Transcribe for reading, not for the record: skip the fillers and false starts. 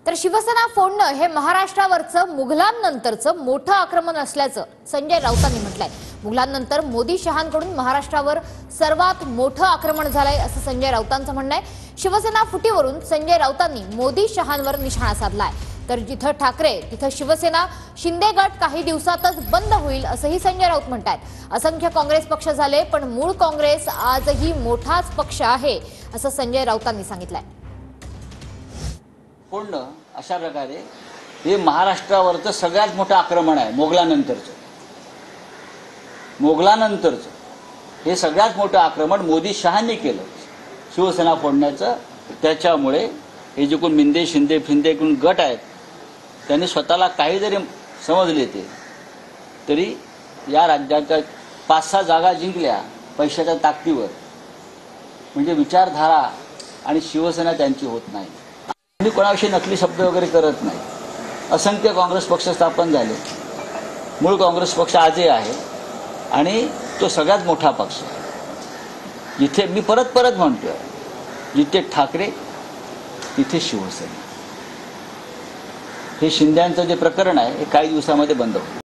तर शिवसेना फोडणं हे महाराष्ट्रावरचं मुघलांनंतरचं मोठं आक्रमण असल्याचं संजय राऊतांनी म्हटलंय। मुघलांनंतर मोदी शहांकडून महाराष्ट्रावर सर्वात मोठं आक्रमण झालंय असं संजय राऊतांचं म्हणणं आहे। शिवसेना फुटीवरून संजय राऊतांनी मोदी शहांवर निशाणा साधलाय। तर जिथं ठाकरे तिथं शिवसेना, शिंदे गट काही दिवसातच बंद होईल असंही संजय राऊत म्हणतात। असंख्य काँग्रेस पक्ष झाले पण मूळ काँग्रेस आजही मोठाच पक्ष आहे असं संजय राऊतांनी सांगितलंय। फोडणं अशा प्रकारे हे महाराष्ट्रावरचं सगळ्यात मोठं आक्रमण आहे। मोगलानंतरचं हे सगळ्यात मोठं आक्रमण मोदी शहांनी केलं शिवसेना फोडण्याचं। त्याच्यामुळे हे जे कोण मिंदे शिंदे फिंदे कोण गट आहेत त्यांनी स्वतःला काही जरी समजले तरी या राज्याच्या 5-6 जागा जिंकल्या पैशाच्या ताकदीवर, म्हणजे विचारधारा आणि शिवसेना त्यांची होत नाही। मी कोणाविषयी नकली शब्द वगैरे करत नाही। असंख्य काँग्रेस पक्ष स्थापन झाले, मूळ काँग्रेस पक्ष आजही आहे आणि तो सगळ्यात मोठा पक्ष। जिथे मी परत म्हणतोय, जिथे ठाकरे तिथे शिवसेना। हे शिंद्यांचं जे प्रकरण आहे हे काही दिवसामध्ये बंद होईल।